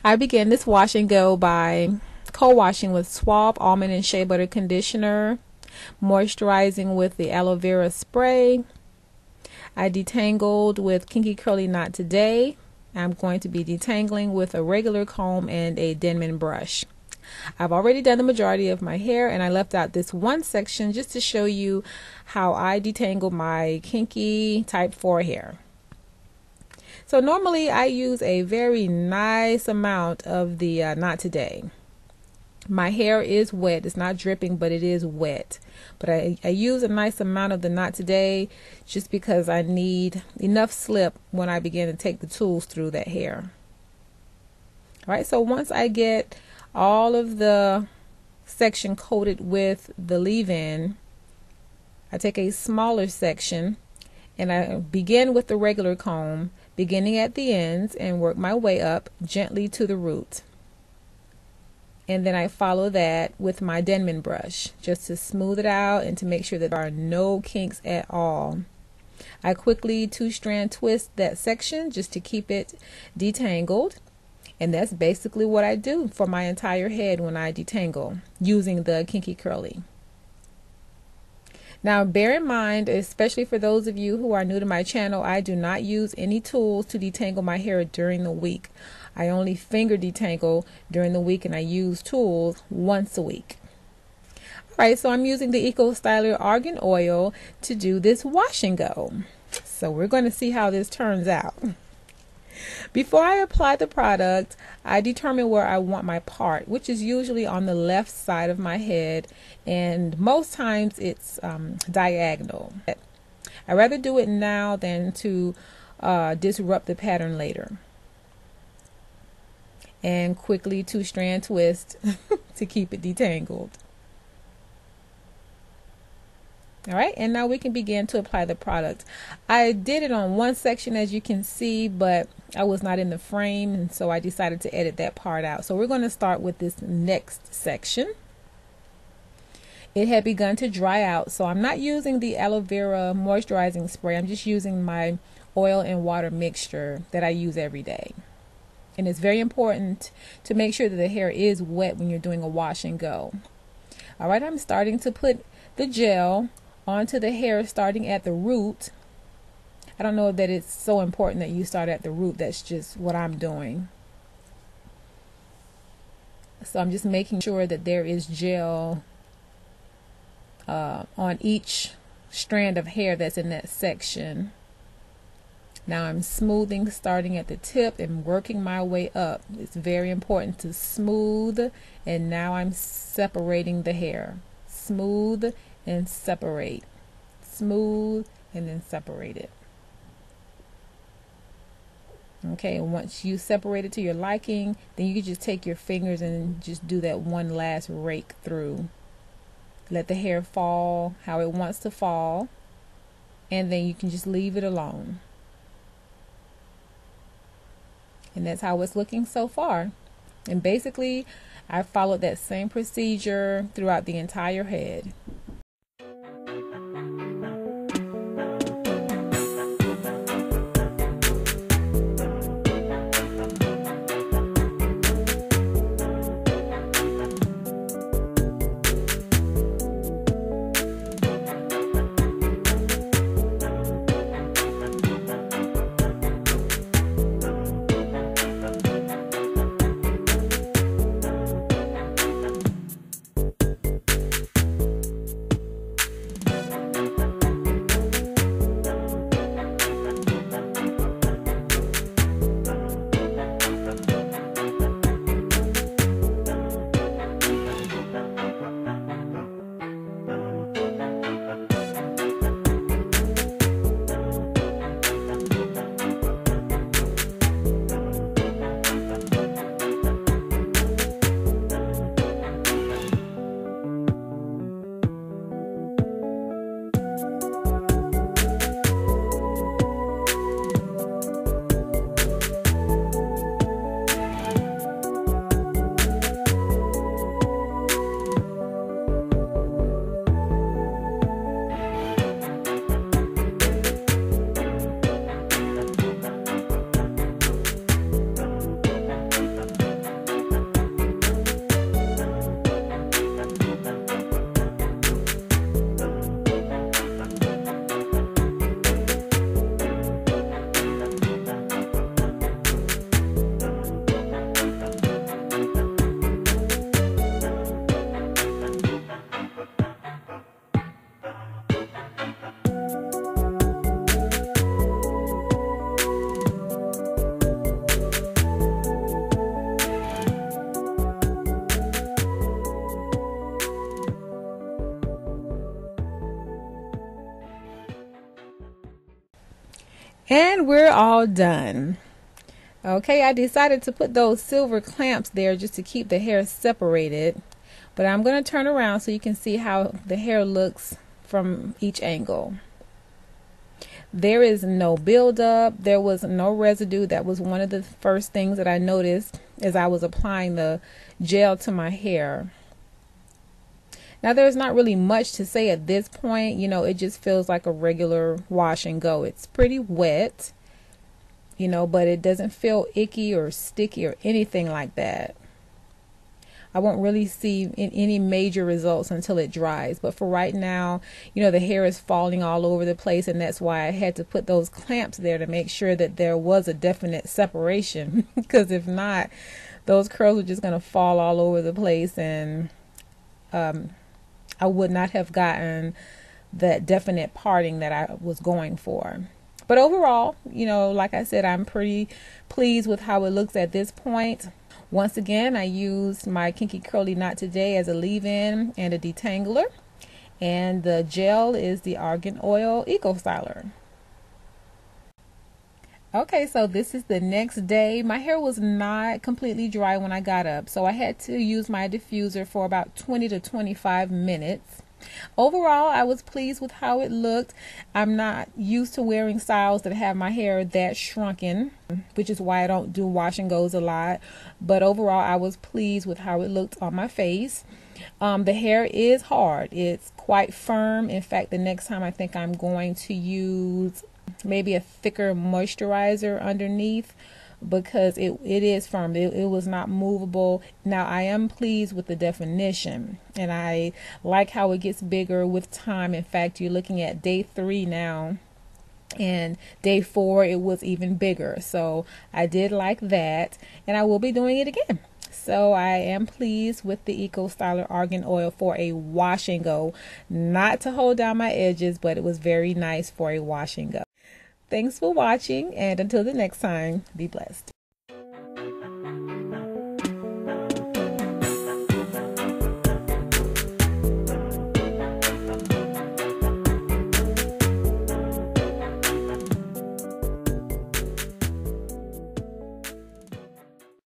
I began this wash and go by co-washing with Suave Almond and Shea Butter Conditioner, moisturizing with the aloe vera spray. I detangled with Kinky Curly Knot today. I'm going to be detangling with a regular comb and a Denman brush. I've already done the majority of my hair, and I left out this one section just to show you how I detangle my Kinky type 4 hair. So normally I use a very nice amount of the Not Today. My hair is wet. It's not dripping, but it is wet. But I use a nice amount of the Not Today just because I need enough slip when I begin to take the tools through that hair. Alright, so once I get all of the section coated with the leave-in, I take a smaller section and I begin with the regular comb, beginning at the ends, and work my way up gently to the root. And then I follow that with my Denman brush just to smooth it out and to make sure that there are no kinks at all. I quickly two-strand twist that section just to keep it detangled. And that's basically what I do for my entire head when I detangle using the Kinky Curly. Now bear in mind, especially for those of you who are new to my channel, I do not use any tools to detangle my hair during the week. I only finger detangle during the week, and I use tools once a week. Alright, so I'm using the Eco Styler Argan Oil to do this wash and go. So we're going to see how this turns out. Before I apply the product, I determine where I want my part, which is usually on the left side of my head, and most times it's diagonal. I'd rather do it now than to disrupt the pattern later. And quickly two-strand twist to keep it detangled. Alright, and now we can begin to apply the product. I did it on one section, as you can see, but I was not in the frame, and so I decided to edit that part out. So we're going to start with this next section. It had begun to dry out, so I'm not using the aloe vera moisturizing spray. I'm just using my oil and water mixture that I use every day. And it's very important to make sure that the hair is wet when you're doing a wash and go. Alright, I'm starting to put the gel onto the hair starting at the root. I don't know that it's so important that you start at the root. That's just what I'm doing. So I'm just making sure that there is gel on each strand of hair that's in that section. Now I'm smoothing starting at the tip and working my way up. It's very important to smooth, and now I'm separating the hair. Smooth and separate. Smooth and then separate it. Okay, and once you separate it to your liking, then you can just take your fingers and just do that one last rake through. Let the hair fall how it wants to fall, and then you can just leave it alone. And that's how it's looking so far. And basically, I followed that same procedure throughout the entire head. And we're all done. Okay, I decided to put those silver clamps there just to keep the hair separated, but I'm going to turn around so you can see how the hair looks from each angle. There is no buildup. There was no residue. That was one of the first things that I noticed as I was applying the gel to my hair. Now, there's not really much to say at this point. You know, it just feels like a regular wash and go. It's pretty wet, you know, but it doesn't feel icky or sticky or anything like that. I won't really see any major results until it dries. But for right now, you know, the hair is falling all over the place, and that's why I had to put those clamps there to make sure that there was a definite separation. Because if not, those curls are just going to fall all over the place, and I would not have gotten that definite parting that I was going for. But overall, you know, like I said, I'm pretty pleased with how it looks at this point. Once again, I used my Kinky Curly Knot today as a leave-in and a detangler. And the gel is the Argan Oil Eco Styler. Okay, so this is the next day. My hair was not completely dry when I got up, so I had to use my diffuser for about 20 to 25 minutes. Overall, I was pleased with how it looked. I'm not used to wearing styles that have my hair that shrunken, which is why I don't do wash and goes a lot. But overall, I was pleased with how it looked on my face. The hair is hard. It's quite firm. In fact, the next time I think I'm going to use maybe a thicker moisturizer underneath, because it is firm. It was not movable. Now, I am pleased with the definition, and I like how it gets bigger with time. In fact, you're looking at day 3 now, and day 4 it was even bigger. So I did like that, and I will be doing it again. So I am pleased with the Eco Styler Argan Oil for a wash and go. Not to hold down my edges, but it was very nice for a wash and go. Thanks for watching, and until the next time, be blessed.